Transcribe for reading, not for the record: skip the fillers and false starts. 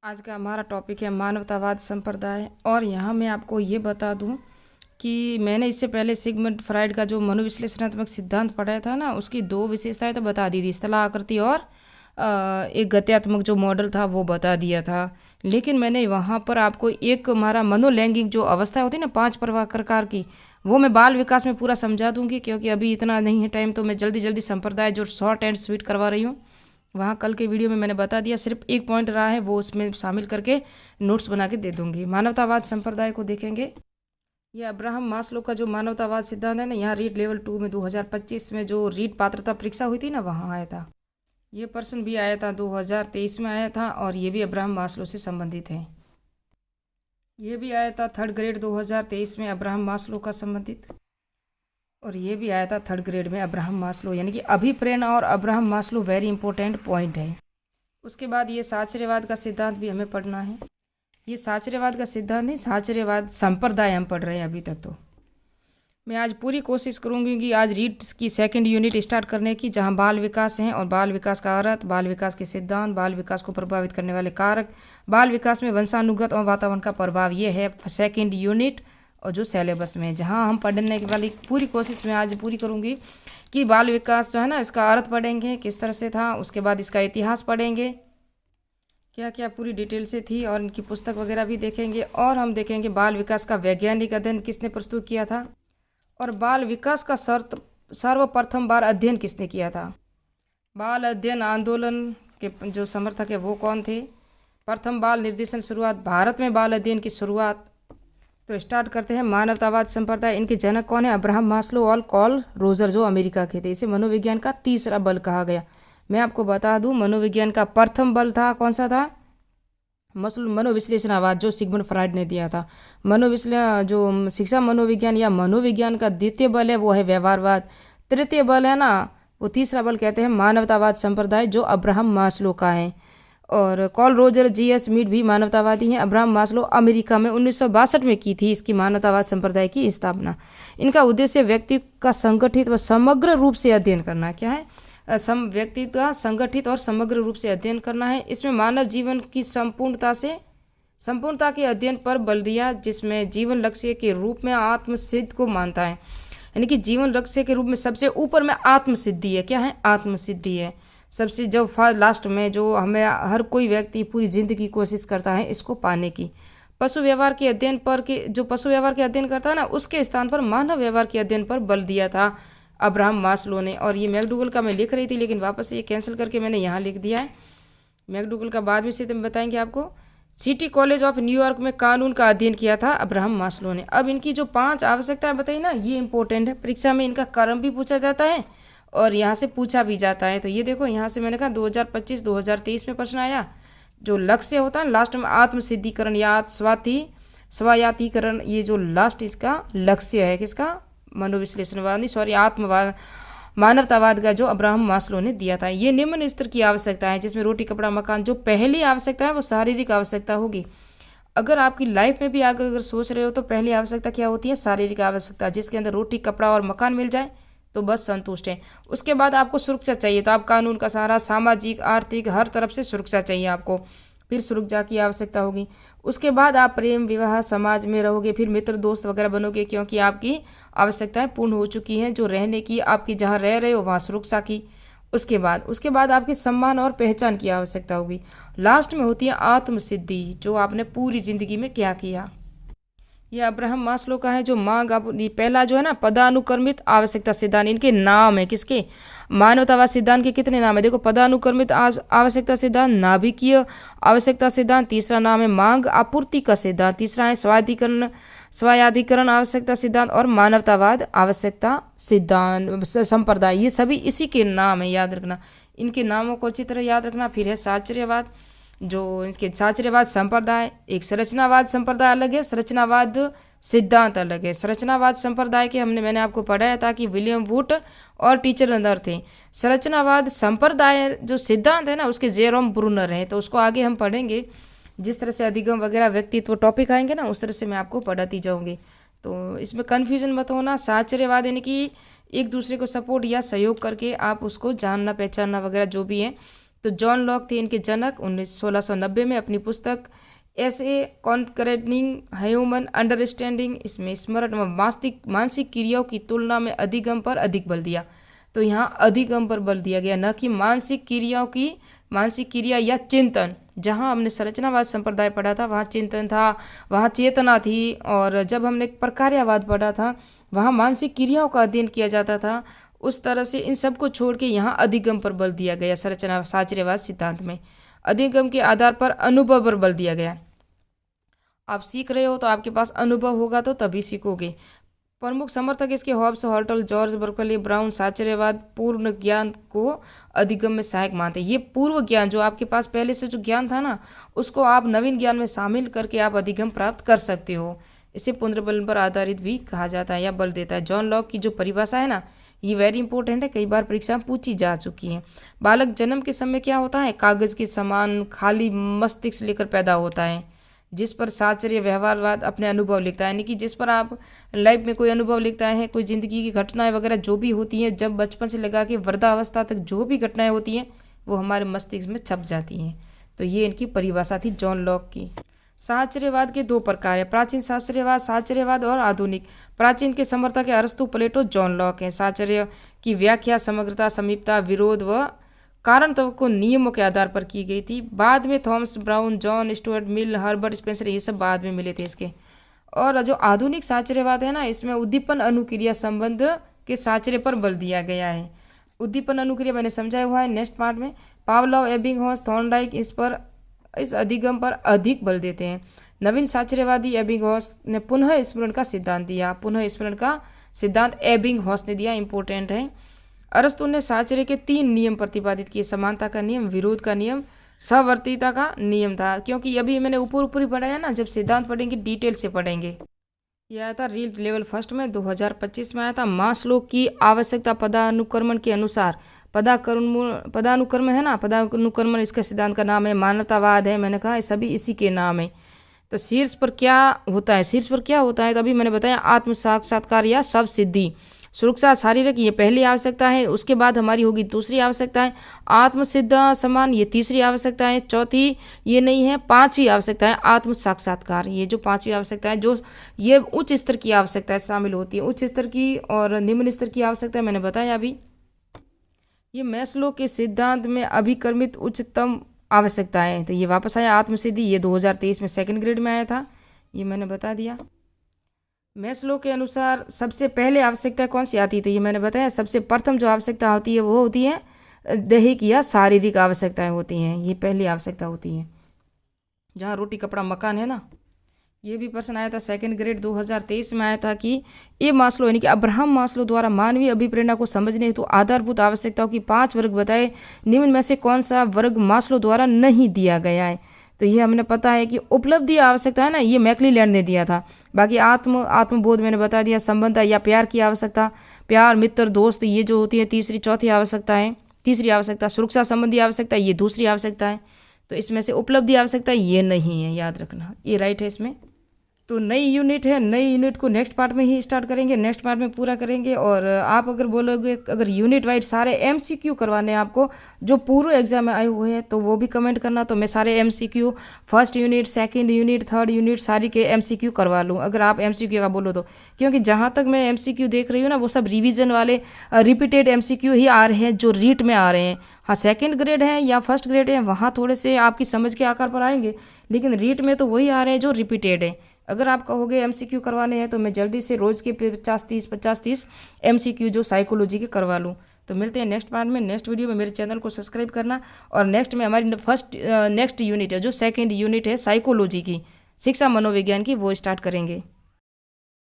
आज का हमारा टॉपिक है मानवतावाद संप्रदाय। और यहाँ मैं आपको ये बता दूँ कि मैंने इससे पहले सिगमंड फ्राइड का जो मनोविश्लेषणात्मक सिद्धांत पढ़ाया था ना, उसकी दो विशेषताएं तो बता दी थी, स्थला आकृति और एक गत्यात्मक जो मॉडल था वो बता दिया था। लेकिन मैंने वहाँ पर आपको एक हमारा मनोलैंगिक जो अवस्था होती है ना, 5 प्रकार की, वो मैं बाल विकास में पूरा समझा दूंगी, क्योंकि अभी इतना नहीं है टाइम, तो मैं जल्दी जल्दी संप्रदाय जो शॉर्ट एंड स्वीट करवा रही हूँ। वहाँ कल के वीडियो में मैंने बता दिया, सिर्फ एक पॉइंट रहा है, वो उसमें शामिल करके नोट्स बना के दे दूंगी। मानवतावाद संप्रदाय को देखेंगे। ये अब्राहम मास्लो का जो मानवतावाद सिद्धांत है ना, यहाँ रीट लेवल 2 में 2025 में जो रीट पात्रता परीक्षा हुई थी ना, वहाँ आया था। ये पर्सन भी आया था, 2023 में आया था, और ये भी अब्राहम मास्लो से संबंधित है। ये भी आया था 3rd ग्रेड 2023 में अब्राहम मास्लो का संबंधित, और ये भी आया था 3rd ग्रेड में अब्राहम मास्लो। यानी कि अभिप्रेरणा और Abraham Maslow very important point है। उसके बाद ये साचर्यवाद का सिद्धांत भी हमें पढ़ना है। ये साचर्यवाद का सिद्धांत नहीं, साचर्यवाद संप्रदाय हम पढ़ रहे हैं अभी तक। तो मैं आज पूरी कोशिश करूंगी कि आज रीट की 2nd यूनिट स्टार्ट करने की, जहां बाल विकास है और बाल विकास का अर्थ, बाल विकास के सिद्धांत, बाल विकास को प्रभावित करने वाले कारक, बाल विकास में वंशानुगत और वातावरण का प्रभाव, ये है 2nd यूनिट और जो सिलेबस में, जहाँ हम पढ़ने की वाली पूरी कोशिश मैं आज पूरी करूँगी कि बाल विकास जो है ना, इसका अर्थ पढ़ेंगे किस तरह से था, उसके बाद इसका इतिहास पढ़ेंगे क्या क्या पूरी डिटेल से थी, और इनकी पुस्तक वगैरह भी देखेंगे। और हम देखेंगे बाल विकास का वैज्ञानिक अध्ययन किसने प्रस्तुत किया था, और बाल विकास का सर्वप्रथम बार अध्ययन किसने किया था। बाल अध्ययन आंदोलन के जो समर्थक है वो कौन थे। प्रथम बाल निर्देशन शुरुआत, भारत में बाल अध्ययन की शुरुआत। तो स्टार्ट करते हैं। मानवतावाद संप्रदाय, इनके जनक कौन है, अब्राहम मास्लो और कॉल रोजर, जो अमेरिका के थे। इसे मनोविज्ञान का तीसरा बल कहा गया। मैं आपको बता दूं, मनोविज्ञान का प्रथम बल था, कौन सा था, मनोविश्लेषणावाद, जो सिगमंड फ्राइड ने दिया था। जो शिक्षा मनोविज्ञान या मनोविज्ञान का द्वितीय बल है वो है व्यवहारवाद। तृतीय बल है ना, वो तीसरा बल कहते हैं मानवतावाद संप्रदाय, जो अब्राहम मास्लो का है। और कॉल रोजर, जीएस मीड भी मानवतावादी हैं। अब्राहम मास्लो अमेरिका में 1962 में की थी इसकी मानवतावाद संप्रदाय की स्थापना। इनका उद्देश्य व्यक्ति का संगठित व समग्र रूप से अध्ययन करना, क्या है, व्यक्ति का संगठित और समग्र रूप से अध्ययन करना है। इसमें मानव जीवन की संपूर्णता के अध्ययन पर बल दिया, जिसमें जीवन लक्ष्य के रूप में आत्मसिद्ध को मानता है। यानी कि जीवन लक्ष्य के रूप में सबसे ऊपर में आत्मसिद्धि है, क्या है, आत्मसिद्धि है सबसे, जब लास्ट में जो हमें हर कोई व्यक्ति पूरी जिंदगी कोशिश करता है इसको पाने की। पशु व्यवहार के अध्ययन पर जो पशु व्यवहार के अध्ययन करता है ना, उसके स्थान पर मानव व्यवहार के अध्ययन पर बल दिया था अब्राहम मास्लो ने। और ये मैकडूगल का मैं लिख रही थी, लेकिन वापस ये कैंसिल करके मैंने यहाँ लिख दिया है। मैकडूगल का बाद में से बताएंगे आपको। सिटी कॉलेज ऑफ न्यूयॉर्क में कानून का अध्ययन किया था अब्राहम मास्लो ने। अब इनकी जो 5 आवश्यकताएं बताई ना, ये इंपॉर्टेंट है, परीक्षा में इनका क्रम भी पूछा जाता है और यहाँ से पूछा भी जाता है। तो ये देखो, यहाँ से मैंने कहा 2025-2023 में प्रश्न आया। जो लक्ष्य होता है लास्ट में, आत्मसिद्धिकरण या स्वायत्तीकरण, ये जो लास्ट इसका लक्ष्य है किसका, मनोविश्लेषणवाद नहीं, सॉरी, मानवतावाद का, जो अब्राहम मास्लो ने दिया था। ये निम्न स्तर की आवश्यकता है, जिसमें रोटी कपड़ा मकान, जो पहली आवश्यकता है वो शारीरिक आवश्यकता होगी। अगर आपकी लाइफ में भी आगे अगर सोच रहे हो तो पहली आवश्यकता क्या होती है, शारीरिक आवश्यकता, जिसके अंदर रोटी कपड़ा और मकान मिल जाए तो बस संतुष्ट है। उसके बाद आपको सुरक्षा चाहिए, तो आप कानून का सहारा, सामाजिक आर्थिक हर तरफ से सुरक्षा चाहिए आपको, फिर सुरक्षा की आवश्यकता होगी। उसके बाद आप प्रेम विवाह समाज में रहोगे, फिर मित्र दोस्त वगैरह बनोगे, क्योंकि आपकी आवश्यकताएं पूर्ण हो चुकी हैं, जो रहने की, आपकी जहाँ रह रहे हो वहाँ सुरक्षा की। उसके बाद आपके सम्मान और पहचान की आवश्यकता होगी। लास्ट में होती है आत्मसिद्धि, जो आपने पूरी जिंदगी में क्या किया। यह अब्राहम मास्लो का है। जो मांग, आप पहला जो है ना, पदानुक्रमित आवश्यकता सिद्धांत, इनके नाम है किसके, मानवतावाद सिद्धांत के कितने नाम है, देखो, पदानुक्रमित आवश्यकता सिद्धांत, नाभिकीय आवश्यकता सिद्धांत, तीसरा नाम है मांग आपूर्ति का सिद्धांत, तीसरा है स्वायाधिकरण आवश्यकता सिद्धांत, और मानवतावाद आवश्यकता सिद्धांत संप्रदाय। ये सभी इसी के नाम है, याद रखना, इनके नामों को अच्छी तरह याद रखना। फिर है साचर्यवाद, जो इसके साचर्यवाद संप्रदाय, एक संरचनावाद संप्रदाय अलग है, संरचनावाद सिद्धांत अलग है। संरचनावाद संप्रदाय के मैंने आपको पढ़ाया था कि विलियम वुड और टीचर अंदर थे। संरचनावाद संप्रदाय जो सिद्धांत है ना, उसके जेरोम ब्रूनर हैं। तो उसको आगे हम पढ़ेंगे, जिस तरह से अधिगम वगैरह व्यक्तित्व टॉपिक आएंगे ना, उस तरह से मैं आपको पढ़ाती जाऊँगी। तो इसमें कन्फ्यूजन मत होना। साचर्यवाद यानी कि एक दूसरे को सपोर्ट या सहयोग करके आप उसको जानना पहचानना वगैरह जो भी है, तो जॉन लॉक थे इनके जनक। 1690 में अपनी पुस्तक ऐसे कॉन्करेटिंग ह्यूमन अंडरस्टैंडिंग, इसमें स्मरण व मानसिक क्रियाओं की तुलना में अधिगम पर अधिक बल दिया। तो यहाँ अधिगम पर बल दिया गया, न कि मानसिक क्रियाओं की। मानसिक क्रिया या चिंतन, जहाँ हमने संरचनावाद संप्रदाय पढ़ा था वहाँ चिंतन था, वहाँ चेतना थी, और जब हमने प्रकार्यवाद पढ़ा था वहाँ मानसिक क्रियाओं का अध्ययन किया जाता था। उस तरह से इन सब को छोड़ के यहाँ अधिगम पर बल दिया गया। संरचना साचर्यवाद सिद्धांत में अधिगम के आधार पर अनुभव पर बल दिया गया। आप सीख रहे हो तो आपके पास अनुभव होगा तो तभी सीखोगे। प्रमुख समर्थक इसके हॉब्स, हॉर्टल, जॉर्ज बर्कली, ब्राउन साचर्यवाद पूर्ण ज्ञान को अधिगम में सहायक मानते हैं। ये पूर्व ज्ञान जो आपके पास पहले से जो ज्ञान था ना, उसको आप नवीन ज्ञान में शामिल करके आप अधिगम प्राप्त कर सकते हो। इसे पुनर्बल पर आधारित भी कहा जाता है या बल देता है। जॉन लॉक की जो परिभाषा है ना, ये वेरी इंपॉर्टेंट है, कई बार परीक्षा में पूछी जा चुकी है। बालक जन्म के समय क्या होता है, कागज के समान खाली मस्तिष्क लेकर पैदा होता है, जिस पर साचर्य व्यवहारवाद अपने अनुभव लिखता है। यानी कि जिस पर आप लाइफ में कोई अनुभव लिखता है, कोई जिंदगी की घटनाएं वगैरह जो भी होती हैं, जब बचपन से लगा के वृद्धावस्था तक जो भी घटनाएं होती हैं वो हमारे मस्तिष्क में छप जाती हैं। तो ये इनकी परिभाषा थी जॉन लॉक की। साचर्यवाद के दो प्रकार है, प्राचीन साचर्यवाद और आधुनिक। प्राचीन के समर्थक है अरस्तु, प्लेटो, जॉन लॉक है। साचर्य की व्याख्या समग्रता, समीपता, विरोध व कारण तत्व को नियमों के आधार पर की गई थी। बाद में Thomas brown, John Stuart Mill, Herbert Spencer, ये सब बाद में मिले थे इसके। और जो आधुनिक साचर्यवाद है ना, इसमें उद्दीपन अनुक्रिया संबंध के साचर्य पर बल दिया गया है। उद्दीपन अनुक्रिया मैंने समझाया हुआ है नेक्स्ट पार्ट में। पावलोव, एबिंगहॉस, थॉर्नडाइक इस अधिगम पर अधिक बल देते हैं। नवीन साचर्यवादी एबिंगहॉस ने पुनः स्मरण का सिद्धांत दिया। पुनः स्मरण का सिद्धांत एबिंगहॉस ने दिया, इंपॉर्टेंट है। अरस्तु ने साचर्य के 3 नियम प्रतिपादित किए, समानता का नियम, विरोध का नियम, सहवर्तीता का नियम था। क्योंकि अभी मैंने ऊपर ही पढ़ाया ना, जब सिद्धांत पढ़ेंगे डिटेल से पढ़ेंगे। यह आया था रील लेवल फर्स्ट में 2025 में आया था। मास्लो की आवश्यकता पदानुक्रमण के अनुसार, पदानुक्रम है ना, पदानुक्रमण इसका सिद्धांत का नाम है। मानवतावाद है, मैंने कहा सभी इसी के नाम है। तो शीर्ष पर क्या होता है, तो अभी मैंने बताया आत्म साक्षात्कार या सब सिद्धि। सुरक्षा शारीरिक, ये पहली आवश्यकता है। उसके बाद हमारी होगी दूसरी आवश्यकता है आत्मसिद्ध समान, ये तीसरी आवश्यकता है। चौथी ये नहीं है, 5वीं आवश्यकता है आत्म साक्षात्कार। ये जो 5वीं आवश्यकता है, जो ये उच्च स्तर की आवश्यकता है शामिल होती है। उच्च स्तर की और निम्न स्तर की आवश्यकता मैंने बताया अभी। ये मैस्लो के सिद्धांत में अभिक्रमित उच्चतम आवश्यकता है। तो ये वापस आया आत्मसिद्धि, ये 2023 में 2nd ग्रेड में आया था, ये मैंने बता दिया। मैस्लो के अनुसार सबसे पहले आवश्यकता कौन सी आती है, तो ये मैंने बताया सबसे प्रथम जो आवश्यकता होती है वो होती है दैहिक या शारीरिक आवश्यकताएं होती हैं। ये पहली आवश्यकता होती है, जहाँ रोटी कपड़ा मकान है ना। ये भी प्रश्न आया था 2nd ग्रेड 2023 में आया था कि ये मास्लो यानी कि अब्राहम मास्लो द्वारा मानवीय अभिप्रेरणा को समझने हेतु आधारभूत आवश्यकताओं की 5 वर्ग बताए, निम्न में से कौन सा वर्ग मास्लो द्वारा नहीं दिया गया है। तो ये हमने पता है कि उपलब्धि आवश्यकता है ना, ये मैक्लीलैंड ने दिया था। बाकी आत्मबोध मैंने बता दिया। संबंध या प्यार की आवश्यकता, प्यार, मित्र, दोस्त, ये जो होती है चौथी आवश्यकता है। तीसरी आवश्यकता सुरक्षा संबंधी आवश्यकता, ये दूसरी आवश्यकता है। तो इसमें से उपलब्धि आवश्यकता ये नहीं है, याद रखना, ये राइट है इसमें। तो नई यूनिट है, नई यूनिट को नेक्स्ट पार्ट में ही स्टार्ट करेंगे, नेक्स्ट पार्ट में पूरा करेंगे। और आप अगर बोलोगे अगर यूनिट वाइज सारे MCQ करवाने हैं आपको जो पूर्व एग्जाम में आए हुए हैं, तो वो भी कमेंट करना, तो मैं सारे MCQ first unit, 2nd unit, 3rd unit सारी के MCQ करवा लूँ, अगर आप MCQ का बोलो तो। क्योंकि जहाँ तक मैं MCQ देख रही हूँ ना, वो सब रिविजन वाले रिपीटेड MCQ ही आ रहे हैं जो रीट में आ रहे हैं। हाँ, 2nd ग्रेड है या 1st ग्रेड है, वहाँ थोड़े से आपकी समझ के आकार पर आएंगे, लेकिन रीट में तो वही आ रहे हैं जो रिपीटेड है। अगर आप कहोगे MCQ करवाने हैं तो मैं जल्दी से रोज़ के 50-30 MCQ जो साइकोलॉजी के करवा लूँ। तो मिलते हैं नेक्स्ट पार्ट में, नेक्स्ट वीडियो में। मेरे चैनल को सब्सक्राइब करना। और नेक्स्ट में हमारी नेक्स्ट यूनिट है जो 2nd यूनिट है साइकोलॉजी की, शिक्षा मनोविज्ञान की, वो स्टार्ट करेंगे।